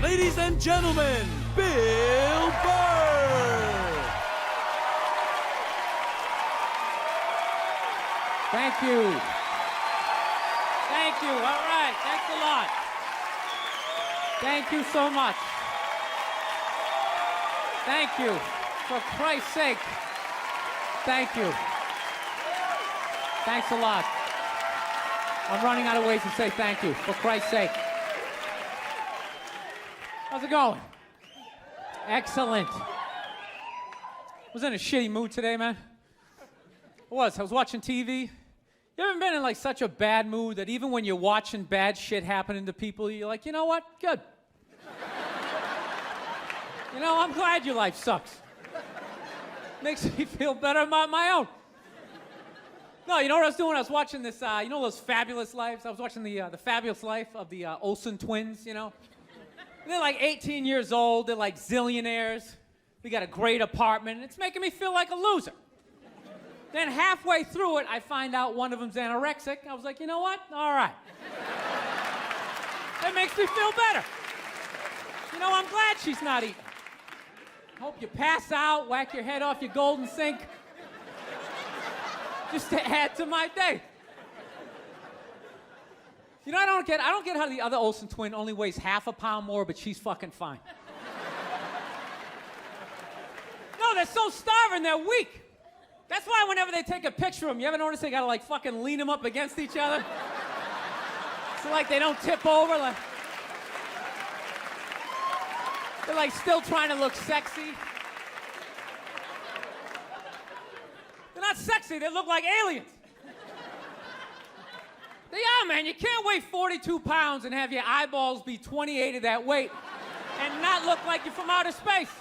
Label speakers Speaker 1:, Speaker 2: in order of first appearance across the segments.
Speaker 1: Ladies and gentlemen, Bill Burr.
Speaker 2: Thank you. Thank you. All right. Thanks a lot. Thank you so much. Thank you. For Christ's sake. Thank you. Thanks a lot. I'm running out of ways to say thank you. For Christ's sake. How's it going? Excellent. Was in a shitty mood today, man. I was watching TV. You ever been in like such a bad mood that even when you're watching bad shit happening to people, you're like, you know what? Good. You know, I'm glad your life sucks. Makes me feel better about my own. No, you know what I was doing? I was watching this, you know those Fabulous Lives? I was watching the Fabulous Life of the Olsen twins, you know? And they're like 18 years old. They're like zillionaires. We got a great apartment. It's making me feel like a loser. Then halfway through it, I find out one of them's anorexic. I was like, you know what? All right. That makes me feel better. You know, I'm glad she's not eating. Hope you pass out, whack your head off your golden sink. Just to add to my day. You know, I don't get how the other Olsen twin only weighs half a pound more, but she's fucking fine. No, they're so starving, they're weak. That's why whenever they take a picture of them, you ever notice they gotta like fucking lean them up against each other? So like they don't tip over, like they're like still trying to look sexy. They're not sexy, they look like aliens. They are, man. You can't weigh 42 pounds and have your eyeballs be 28 of that weight and not look like you're from outer space.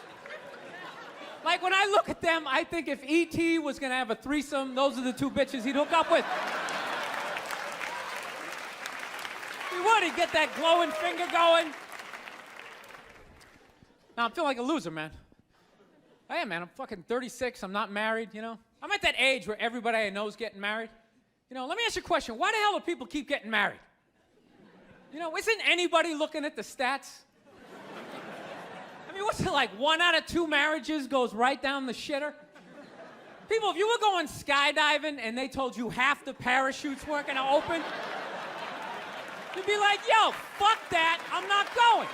Speaker 2: Like, when I look at them, I think if E.T. was gonna have a threesome, those are the two bitches he'd hook up with. He would. He'd get that glowing finger going. Now, I'm feeling like a loser, man. I am, man. I'm fucking 36. I'm not married, you know? I'm at that age where everybody I know is getting married. You know, let me ask you a question. Why the hell do people keep getting married? You know, isn't anybody looking at the stats? I mean, what's it like? 1 out of 2 marriages goes right down the shitter? People, if you were going skydiving and they told you half the parachutes weren't gonna open, you'd be like, yo, fuck that, I'm not going.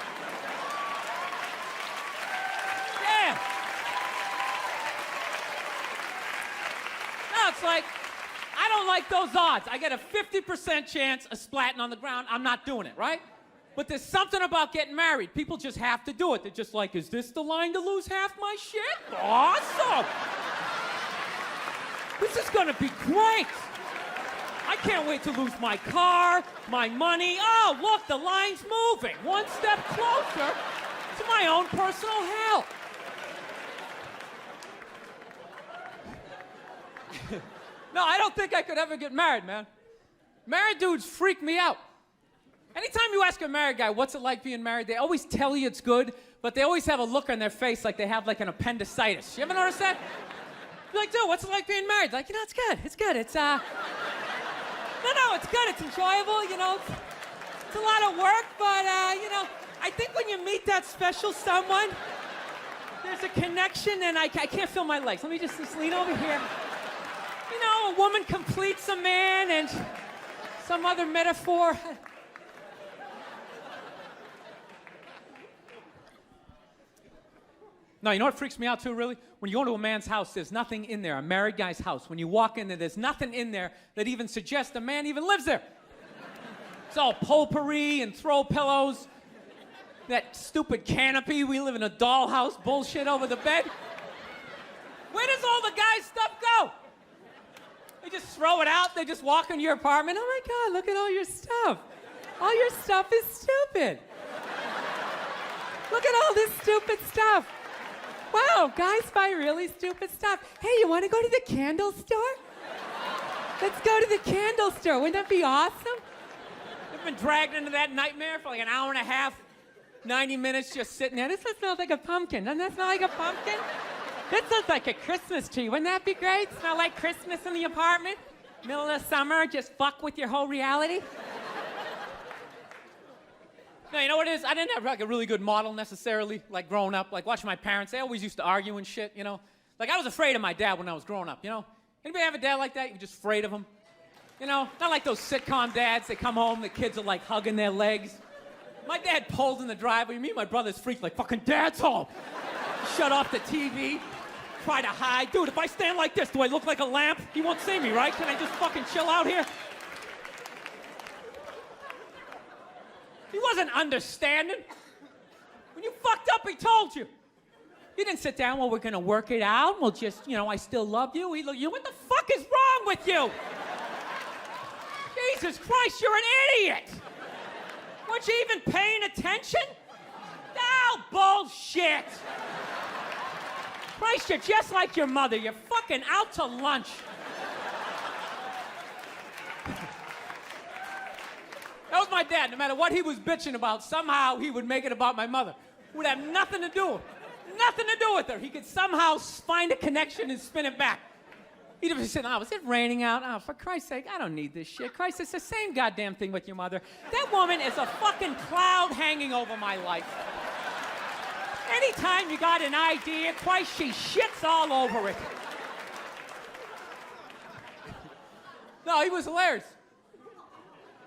Speaker 2: Yeah. No, it's like, I don't like those odds. I get a 50% chance of splatting on the ground. I'm not doing it, right? But there's something about getting married. People just have to do it. They're just like, is this the line to lose half my shit? Awesome. This is gonna be great. I can't wait to lose my car, my money. Oh, look, the line's moving. One step closer to my own personal hell. No, I don't think I could ever get married, man. Married dudes freak me out. Anytime you ask a married guy, what's it like being married, they always tell you it's good, but they always have a look on their face like they have like an appendicitis. You ever notice that? You're like, dude, what's it like being married? Like, you know, it's good. It's good. It's, no, it's good. It's enjoyable, you know. It's a lot of work, but, you know, I think when you meet that special someone, there's a connection, and I can't feel my legs. Let me just lean over here. You know, a woman completes a man, and some other metaphor. No, you know what freaks me out too, really? When you go into a man's house, there's nothing in there, a married guy's house. When you walk in there, there's nothing in there that even suggests a man even lives there. It's all potpourri and throw pillows, that stupid canopy, we live in a dollhouse bullshit over the bed. Where does all the guy's stuff go? They just throw it out, they just walk into your apartment. Oh my God, look at all your stuff. All your stuff is stupid. Look at all this stupid stuff. Wow, guys buy really stupid stuff. Hey, you want to go to the candle store? Let's go to the candle store. Wouldn't that be awesome? I've been dragged into that nightmare for like an hour and a half, 90 minutes just sitting there. This smells like a pumpkin. Doesn't that smell like a pumpkin? This looks like a Christmas tree. Wouldn't that be great? Smell like Christmas in the apartment? Middle of the summer, just fuck with your whole reality? No, you know what it is? I didn't have like a really good model necessarily, like growing up. Like watching my parents, they always used to argue and shit, you know? Like I was afraid of my dad when I was growing up, you know? Anybody have a dad like that? You're just afraid of him? You know? Not like those sitcom dads, they come home, the kids are like hugging their legs. My dad pulled in the driveway, me and my brothers freaked like, fucking dad's home. Shut off the TV, try to hide. Dude, if I stand like this, do I look like a lamp? He won't see me, right? Can I just fucking chill out here? He wasn't understanding. When you fucked up, he told you. He didn't sit down, well, we're gonna work it out. We'll just, you know, I still love you. He looked, what the fuck is wrong with you? Jesus Christ, you're an idiot. Weren't you even paying attention? Oh, bullshit. Christ, you're just like your mother. You're fucking out to lunch. That was my dad. No matter what he was bitching about, somehow he would make it about my mother. It would have nothing to do with her. He could somehow find a connection and spin it back. He'd have said, oh, is it raining out? Oh, for Christ's sake, I don't need this shit. Christ, it's the same goddamn thing with your mother. That woman is a fucking cloud hanging over my life. Anytime you got an idea, Christ, she shits all over it. No, he was hilarious.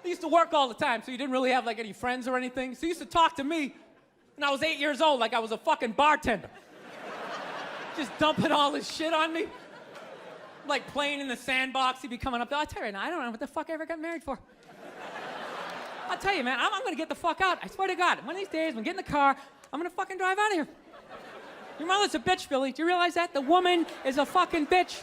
Speaker 2: He used to work all the time, so he didn't really have like any friends or anything. So he used to talk to me when I was 8 years old like I was a fucking bartender. Just dumping all his shit on me. Like playing in the sandbox, he'd be coming up there. I'll tell you now, I don't know what the fuck I ever got married for. I'll tell you, man, I'm gonna get the fuck out. I swear to God, one of these days, I'm gonna get in the car, I'm gonna fucking drive out of here. Your mother's a bitch, Billy. Do you realize that? The woman is a fucking bitch.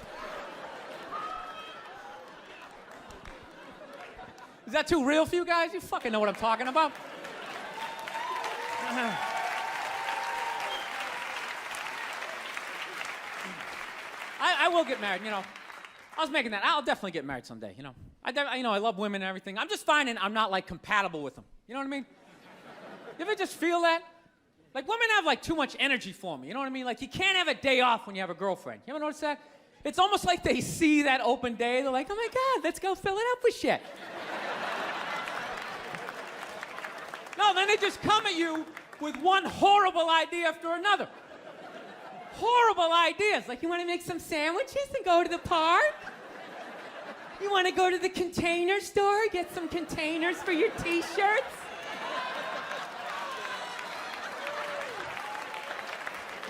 Speaker 2: Is that too real for you guys? You fucking know what I'm talking about. I will get married, you know. I was making that. I'll definitely get married someday, you know. I love women and everything. I'm just finding I'm not, like, compatible with them. You know what I mean? You ever just feel that? Like, women have, like, too much energy for me. You know what I mean? Like, you can't have a day off when you have a girlfriend. You ever notice that? It's almost like they see that open day. They're like, oh, my God, let's go fill it up with shit. No, then they just come at you with one horrible idea after another. Horrible ideas. Like, you want to make some sandwiches and go to the park? You want to go to the Container Store, get some containers for your T-shirts?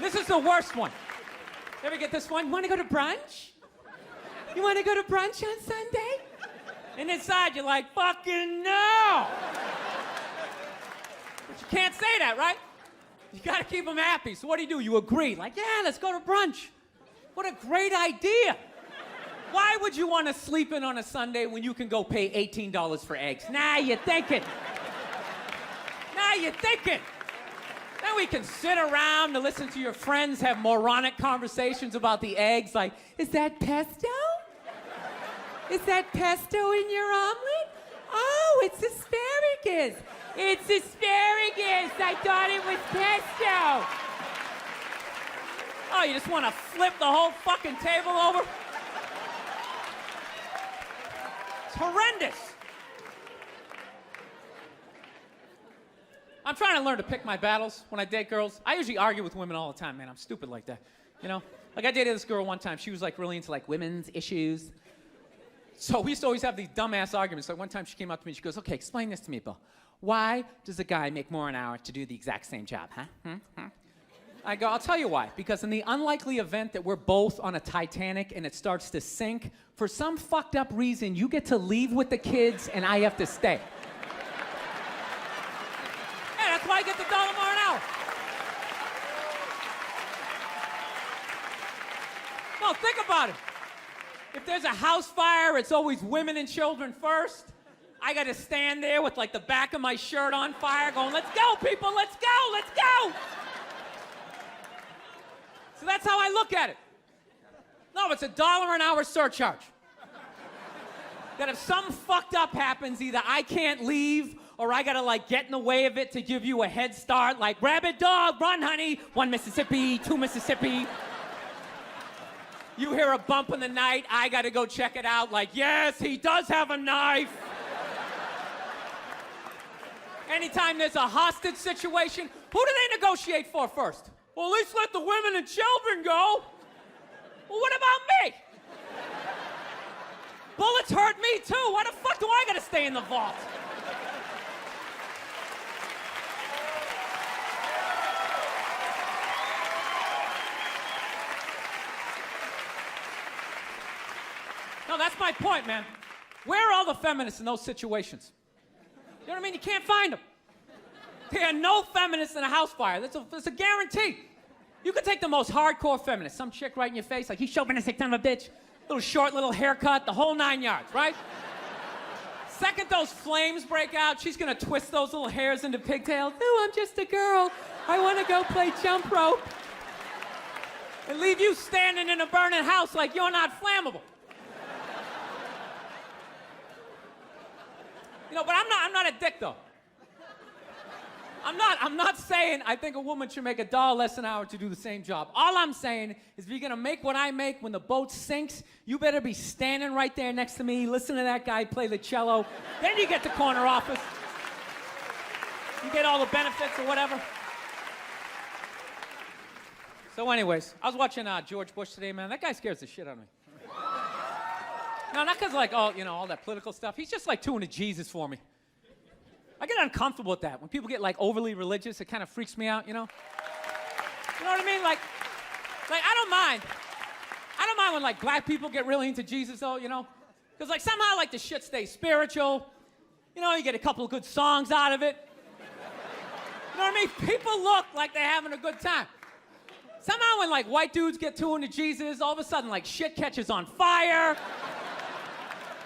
Speaker 2: This is the worst one. You ever get this one? You want to go to brunch? You want to go to brunch on Sunday? And inside you're like, fucking no! But you can't say that, right? You gotta keep them happy. So what do? You agree. Like, yeah, let's go to brunch. What a great idea. Why would you want to sleep in on a Sunday when you can go pay $18 for eggs? Now you're thinking. Now you're thinking. Then we can sit around and listen to your friends have moronic conversations about the eggs. Like, is that pesto? Is that pesto in your omelet? Oh, it's asparagus. It's asparagus. I thought it was pesto. Oh, you just want to flip the whole fucking table over? It's horrendous. I'm trying to learn to pick my battles when I date girls. I usually argue with women all the time, man. I'm stupid like that, you know? Like, I dated this girl one time. She was, like, really into, like, women's issues. So we used to always have these dumbass arguments. Like, one time she came up to me and she goes, okay, explain this to me, Bill. Why does a guy make more an hour to do the exact same job, huh? I go, I'll tell you why. Because in the unlikely event that we're both on a Titanic and it starts to sink, for some fucked up reason, you get to leave with the kids and I have to stay. Yeah, that's why I get the $1 more an hour. No, think about it. If there's a house fire, it's always women and children first. I got to stand there with, like, the back of my shirt on fire going, let's go, people, let's go, let's go. So that's how I look at it. No, it's $1 an hour surcharge. That if something fucked up happens, either I can't leave or I got to, like, get in the way of it to give you a head start, like, rabid dog, run, honey, 1 Mississippi, 2 Mississippi. You hear a bump in the night, I got to go check it out, like, yes, he does have a knife. Anytime there's a hostage situation, who do they negotiate for first? Well, at least let the women and children go. Well, what about me? Bullets hurt me too. Why the fuck do I gotta stay in the vault? No, that's my point, man. Where are all the feminists in those situations? You know what I mean? You can't find them. There are no feminists in a house fire. That's a guarantee. You could take the most hardcore feminist, some chick right in your face, like, he's chauvinistic son of a bitch, little short, little haircut, the whole 9 yards, right? Second those flames break out, she's gonna twist those little hairs into pigtails. No, I'm just a girl. I wanna go play jump rope. And leave you standing in a burning house like you're not flammable. You know, but I'm not a dick, though. I'm not saying I think a woman should make $1 less an hour to do the same job. All I'm saying is if you're gonna make what I make when the boat sinks, you better be standing right there next to me, listen to that guy play the cello. Then you get the corner office. You get all the benefits or whatever. So anyways, I was watching George Bush today, man. That guy scares the shit out of me. No, not because like, all that political stuff. He's just like too into Jesus for me. I get uncomfortable with that. When people get like overly religious, it kind of freaks me out, you know? You know what I mean? Like I don't mind. I don't mind when like black people get really into Jesus though, you know? Because like somehow like the shit stays spiritual. You know, you get a couple of good songs out of it. You know what I mean? People look like they're having a good time. Somehow when like white dudes get too into Jesus, all of a sudden like shit catches on fire.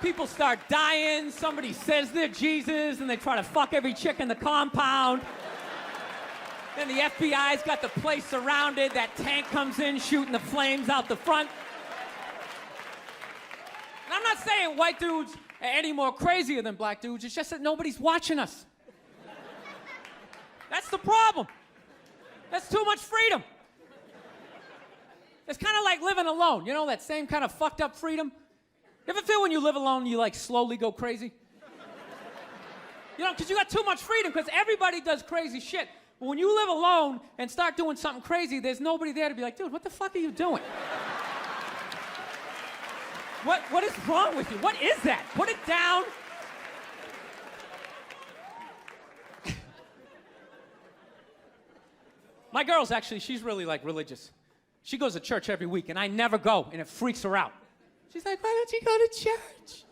Speaker 2: People start dying, somebody says they're Jesus, and they try to fuck every chick in the compound. Then the FBI's got the place surrounded, that tank comes in shooting the flames out the front. And I'm not saying white dudes are any more crazier than black dudes, it's just that nobody's watching us. That's the problem. That's too much freedom. It's kind of like living alone, you know, that same kind of fucked up freedom. You ever feel when you live alone, you like slowly go crazy? You know, because you got too much freedom, because everybody does crazy shit. But when you live alone and start doing something crazy, there's nobody there to be like, dude, what the fuck are you doing? What is wrong with you? What is that? Put it down. My girl's actually, she's really like religious. She goes to church every week, and I never go, and it freaks her out. She's like, why don't you go to church?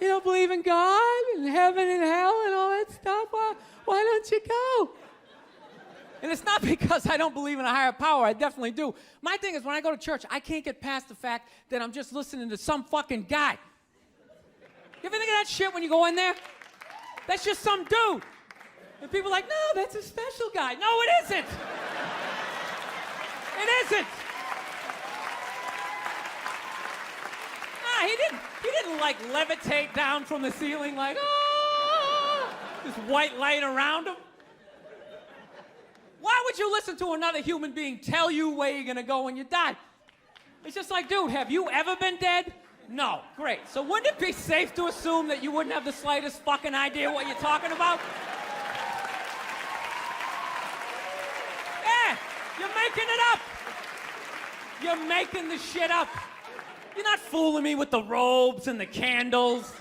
Speaker 2: You don't believe in God and heaven and hell and all that stuff? Why don't you go? And it's not because I don't believe in a higher power. I definitely do. My thing is when I go to church, I can't get past the fact that I'm just listening to some fucking guy. You ever think of that shit when you go in there? That's just some dude. And people are like, no, that's a special guy. No, it isn't. It isn't. He didn't like levitate down from the ceiling like, oh, this white light around him. Why would you listen to another human being tell you where you're gonna go when you die? It's just like, dude, have you ever been dead? No, great. So wouldn't it be safe to assume that you wouldn't have the slightest fucking idea what you're talking about? Yeah, you're making it up. You're making the shit up. You're not fooling me with the robes and the candles,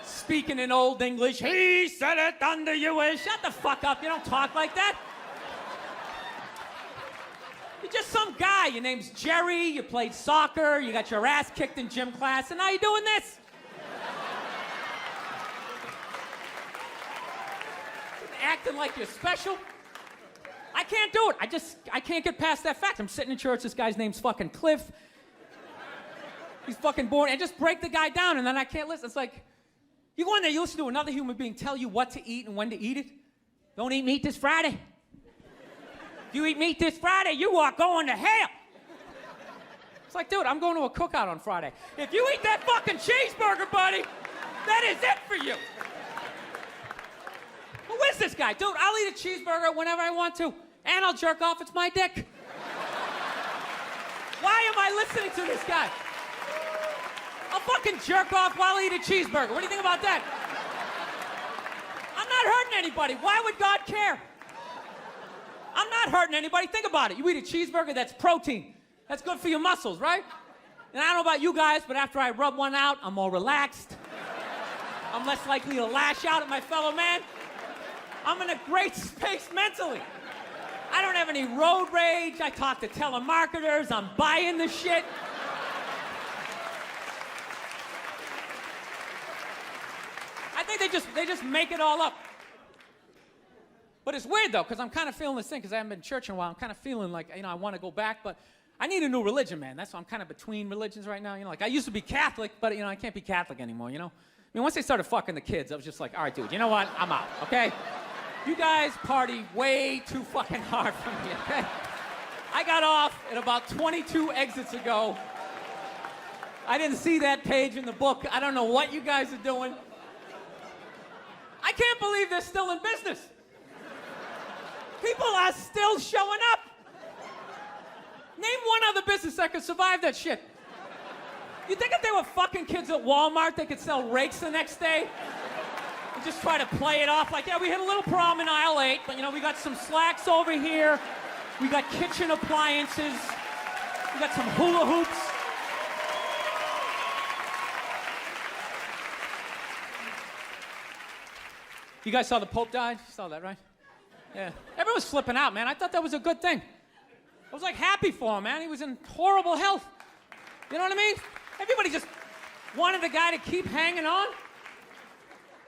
Speaker 2: speaking in old English. He said it under you. Shut the fuck up. You don't talk like that. You're just some guy. Your name's Jerry. You played soccer. You got your ass kicked in gym class, and now you're doing this. Acting like you're special. I can't do it. I can't get past that fact. I'm sitting in church. This guy's name's fucking Cliff. He's fucking boring, and just break the guy down, and then I can't listen. It's like, you go in there, you listen to another human being tell you what to eat and when to eat it. Don't eat meat this Friday. If you eat meat this Friday, you are going to hell. It's like, dude, I'm going to a cookout on Friday. If you eat that fucking cheeseburger, buddy, that is it for you. Who is this guy? Dude, I'll eat a cheeseburger whenever I want to, and I'll jerk off. It's my dick. Why am I listening to this guy? I'll fucking jerk off while I eat a cheeseburger. What do you think about that? I'm not not hurting anybody. Why would God care? I'm not hurting anybody. Think about it. You eat a cheeseburger, that's protein. That's good for your muscles, right? And I don't know about you guys, but after I rub one out, I'm more relaxed. I'm less likely to lash out at my fellow man. I'm in a great space mentally. I don't have any road rage. I talk to telemarketers. I'm buying the shit. I think they just make it all up. But it's weird though, because I'm kind of feeling this thing, because I haven't been to church in a while. I'm kind of feeling like, I want to go back, but I need a new religion, man. That's why I'm kind of between religions right now. Like I used to be Catholic, but I can't be Catholic anymore, I mean, once they started fucking the kids, I was just like, all right, dude, you know what? I'm out, okay? You guys party way too fucking hard for me, okay? I got off at about 22 exits ago. I didn't see that page in the book. I don't know what you guys are doing. I can't believe they're still in business. People are still showing up. Name one other business that could survive that shit. You think if they were fucking kids at Walmart, they could sell rakes the next day? And just try to play it off like, yeah, we hit a little problem in aisle 8, but we got some slacks over here. We got kitchen appliances. We got some hula hoops. You guys saw the Pope died? You saw that, right? Yeah. Everyone was flipping out, man. I thought that was a good thing. I was like happy for him, man. He was in horrible health. You know what I mean? Everybody just wanted the guy to keep hanging on.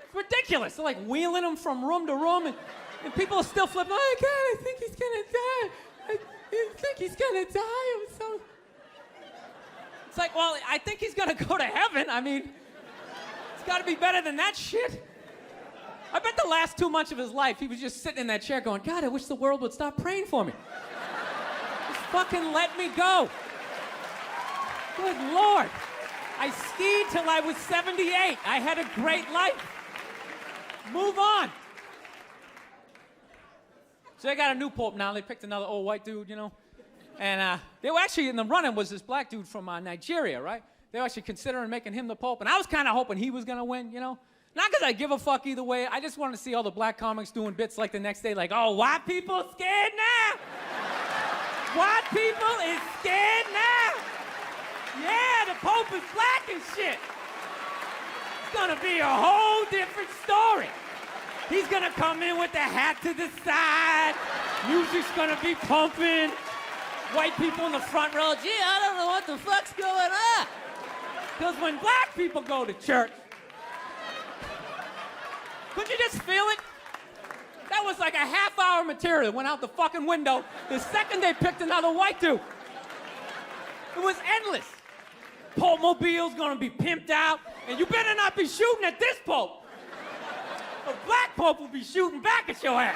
Speaker 2: It's ridiculous. They're like wheeling him from room to room, and people are still flipping. Oh, God, I think he's gonna die. I think he's gonna die. It's like, well, I think he's gonna go to heaven. I mean, it's gotta be better than that shit. I bet the last 2 months of his life, he was just sitting in that chair going, God, I wish the world would stop praying for me. Just fucking let me go. Good Lord. I skied till I was 78. I had a great life. Move on. So they got a new pope now. They picked another old white dude, And they were actually, in the running was this black dude from Nigeria, right? They were actually considering making him the pope. And I was kind of hoping he was going to win, Not because I give a fuck either way. I just wanted to see all the black comics doing bits like the next day, like, oh, white people scared now? White people is scared now? Yeah, the Pope is black and shit. It's gonna be a whole different story. He's gonna come in with the hat to the side. Music's gonna be pumping. White people in the front row, gee, I don't know what the fuck's going on. Because when black people go to church, could you just feel it? That was like a half-hour material went out the fucking window the second they picked another white dude. It was endless. Pope Mobile's gonna be pimped out, and you better not be shooting at this Pope. The black Pope will be shooting back at your ass.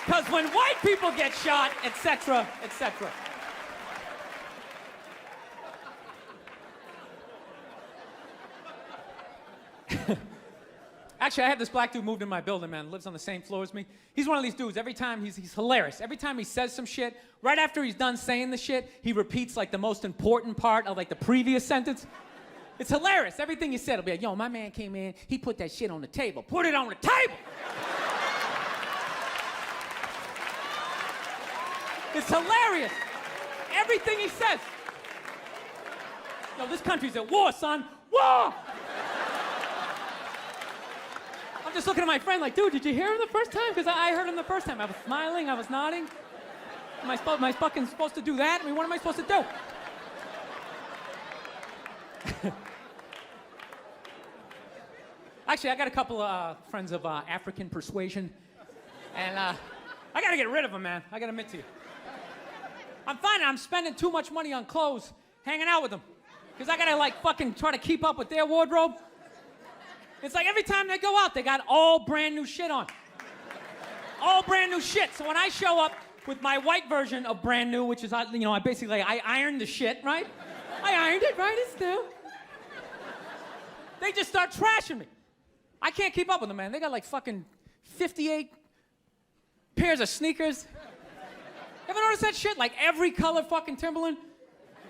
Speaker 2: Because when white people get shot, etc., etc. Actually, I had this black dude moved in my building, man. Lives on the same floor as me. He's one of these dudes. Every time he's hilarious. Every time he says some shit, right after he's done saying the shit, he repeats like the most important part of like the previous sentence. It's hilarious. Everything he said will be like, yo, my man came in, he put that shit on the table. Put it on the table! It's hilarious. Everything he says. Yo, this country's at war, son. War! I'm just looking at my friend like, dude, did you hear him the first time? Because I heard him the first time. I was smiling, I was nodding. Am I fucking supposed to do that? I mean, what am I supposed to do? Actually, I got a couple of friends of African persuasion. And I got to get rid of them, man. I got to admit to you. I'm finding I'm spending too much money on clothes hanging out with them. Because I got to, like, fucking try to keep up with their wardrobe. It's like every time they go out, they got all brand new shit on. All brand new shit. So when I show up with my white version of brand new, which is, I ironed the shit, right? I ironed it, right? It's new. They just start trashing me. I can't keep up with them, man. They got like fucking 58 pairs of sneakers. Ever notice that shit? Like every color fucking Timberland.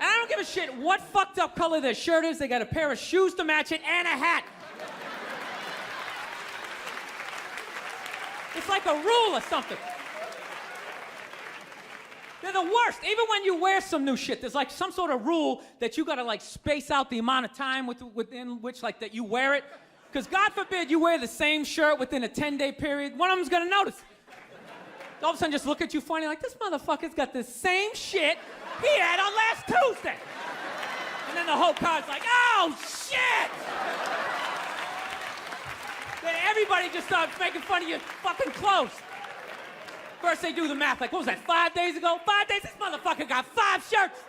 Speaker 2: And I don't give a shit what fucked up color their shirt is. They got a pair of shoes to match it and a hat. It's like a rule or something. They're the worst. Even when you wear some new shit, there's like some sort of rule that you gotta like space out the amount of time within which like that you wear it. Because God forbid you wear the same shirt within a 10-day period, one of them's gonna notice. All of a sudden just look at you funny like, this motherfucker's got the same shit he had on last Tuesday. And then the whole car's like, oh shit! Then everybody just starts making fun of your fucking clothes. First they do the math, like, what was that, 5 days ago? 5 days? This motherfucker got 5 shirts!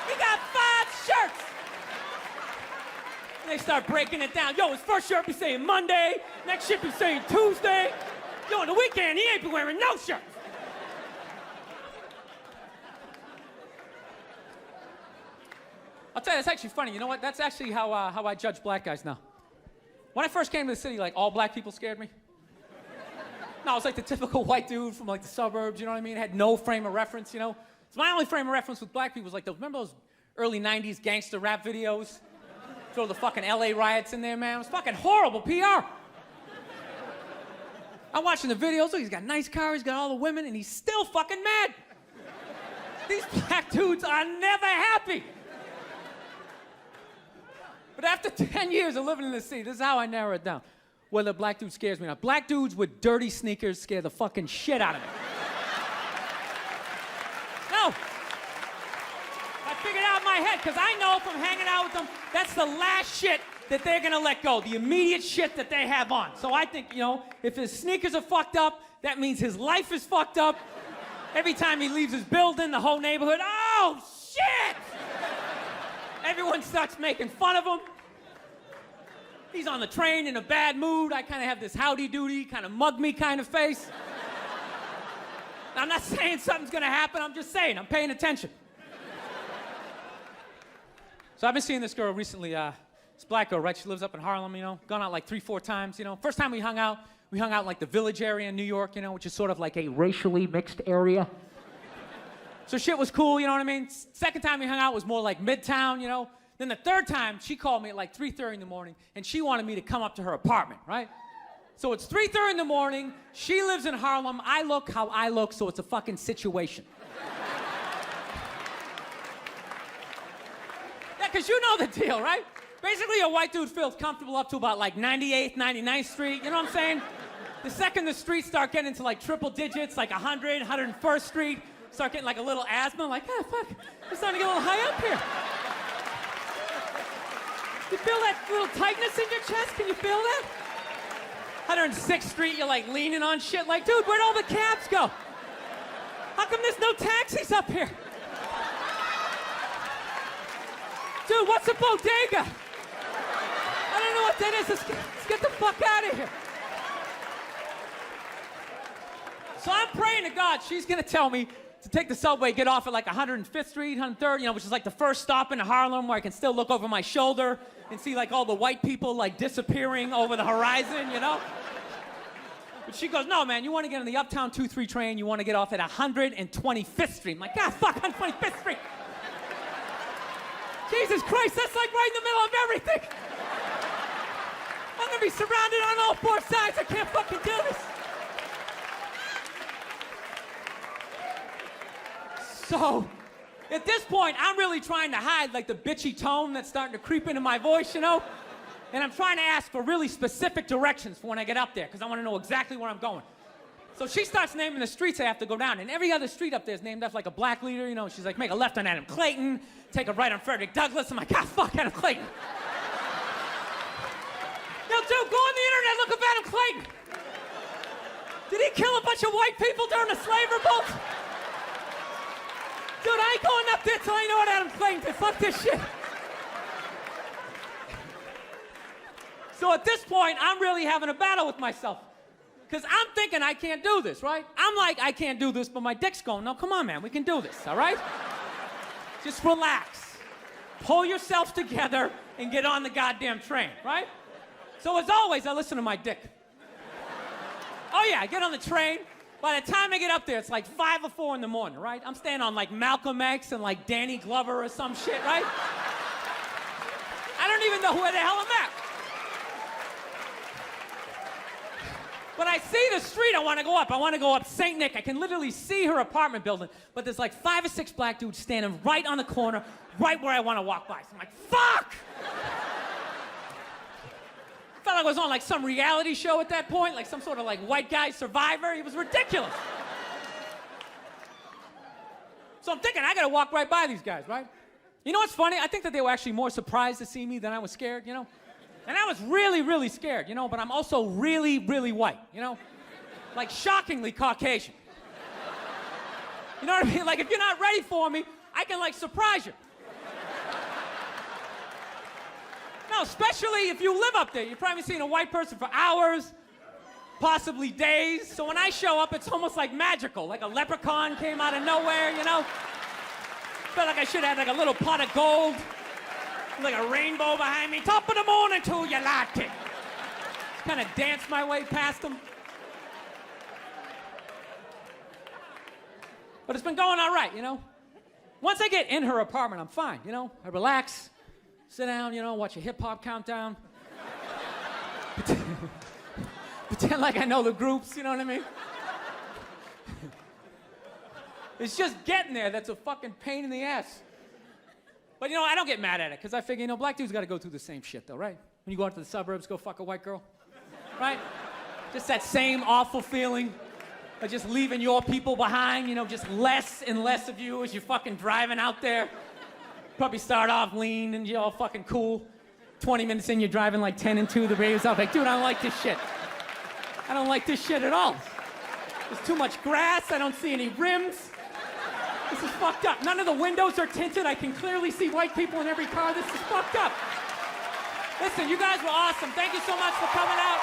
Speaker 2: He got 5 shirts! And they start breaking it down. Yo, his first shirt be saying Monday, next shirt be saying Tuesday. Yo, on the weekend, he ain't be wearing no shirts. I'll tell you, it's actually funny. You know what? That's actually how I judge black guys now. When I first came to the city, like, all black people scared me. No, I was like the typical white dude from like the suburbs, you know what I mean? Had no frame of reference, you know? So my only frame of reference with black people was like, remember those early 90s gangster rap videos? Throw the fucking LA riots in there, man. It was fucking horrible PR. I'm watching the videos, look, he's got a nice car, he's got all the women, and he's still fucking mad. These black dudes are never happy. But after 10 years of living in the city, this is how I narrow it down. Whether a black dude scares me or not. Black dudes with dirty sneakers scare the fucking shit out of me. No. I figured out in my head, because I know from hanging out with them, that's the last shit that they're gonna let go, the immediate shit that they have on. So I think, you know, if his sneakers are fucked up, that means his life is fucked up. Every time he leaves his building, the whole neighborhood, oh, shit! Everyone starts making fun of him. He's on the train in a bad mood. I kind of have this howdy-doody, kind of mug me kind of face. I'm not saying something's gonna happen, I'm just saying, I'm paying attention. So I've been seeing this girl recently, this black girl, right? She lives up in Harlem, you know, gone out like 3-4 times, you know. First time we hung out in like the Village area in New York, you know, which is sort of like a racially mixed area. So shit was cool, you know what I mean? Second time we hung out was more like Midtown, you know. Then the third time, she called me at like 3:30 in the morning, and she wanted me to come up to her apartment, right? So it's 3:30 in the morning, she lives in Harlem, I look how I look, so it's a fucking situation. Yeah, because you know the deal, right? Basically, a white dude feels comfortable up to about like 98th, 99th Street, you know what I'm saying? The second the streets start getting into like triple digits, like 100, 101st Street, start getting like a little asthma, like, ah, fuck, it's starting to get a little high up here. You feel that little tightness in your chest? Can you feel that? 106th Street, you're like leaning on shit like, dude, where'd all the cabs go? How come there's no taxis up here? Dude, what's a bodega? I don't know what that is. Let's get the fuck out of here. So I'm praying to God she's gonna tell me to take the subway, get off at like 105th Street, 103rd, you know, which is like the first stop in Harlem where I can still look over my shoulder and see like all the white people like disappearing over the horizon, you know? But she goes, no, man, you want to get on the Uptown 2-3 train, you want to get off at 125th Street. I'm like, God, fuck, 125th Street. Jesus Christ, that's like right in the middle of everything. I'm gonna be surrounded on all 4 sides. I can't fucking do this. So, at this point, I'm really trying to hide like the bitchy tone that's starting to creep into my voice, you know? And I'm trying to ask for really specific directions for when I get up there, because I want to know exactly where I'm going. So she starts naming the streets I have to go down, and every other street up there is named after like a black leader, you know? She's like, make a left on Adam Clayton, take a right on Frederick Douglass. I'm like, ah, fuck Adam Clayton. Yo, dude, go on the internet, look up Adam Clayton. Did he kill a bunch of white people during the slave revolt? Dude, I ain't going up there till I know what Adam Clayton did. Fuck this shit. So at this point, I'm really having a battle with myself. Because I'm thinking I can't do this, right? I'm like, I can't do this, but my dick's going, no, come on, man, we can do this, all right? Just relax. Pull yourself together and get on the goddamn train, right? So as always, I listen to my dick. Oh yeah, I get on the train. By the time I get up there, it's like 5 or 4 in the morning, right? I'm staying on like Malcolm X and like Danny Glover or some shit, right? I don't even know where the hell I'm at. But I see the street I want to go up. I want to go up St. Nick. I can literally see her apartment building, but there's like 5 or 6 black dudes standing right on the corner, right where I want to walk by. So I'm like, fuck! Felt like I was on like some reality show at that point, like some sort of like white guy survivor. It was ridiculous. So I'm thinking, I gotta walk right by these guys, right? You know what's funny? I think that they were actually more surprised to see me than I was scared, you know? And I was really, really scared, you know, but I'm also really, really white, you know? Like shockingly Caucasian. You know what I mean? Like if you're not ready for me, I can like surprise you. No, especially if you live up there. You've probably seen a white person for hours, possibly days. So when I show up, it's almost like magical, like a leprechaun came out of nowhere, you know? Felt like I should have like a little pot of gold, like a rainbow behind me. Top of the morning to you, latte. Kind of danced my way past them. But it's been going all right, you know? Once I get in her apartment, I'm fine, you know? I relax, sit down, you know, watch a hip-hop countdown. Pretend like I know the groups, you know what I mean? It's just getting there that's a fucking pain in the ass. But you know, I don't get mad at it, because I figure, you know, black dudes gotta go through the same shit though, right? When you go out to the suburbs, go fuck a white girl, right? Just that same awful feeling of just leaving your people behind, you know, just less and less of you as you're fucking driving out there. Probably start off lean and you're all fucking cool. 20 minutes in, you're driving like 10 and 2, the radio's off, like, dude, I don't like this shit. I don't like this shit at all. There's too much grass, I don't see any rims. This is fucked up. None of the windows are tinted. I can clearly see white people in every car. This is fucked up. Listen, you guys were awesome. Thank you so much for coming out.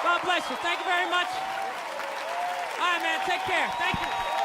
Speaker 2: God bless you. Thank you very much. All right, man. Take care. Thank you.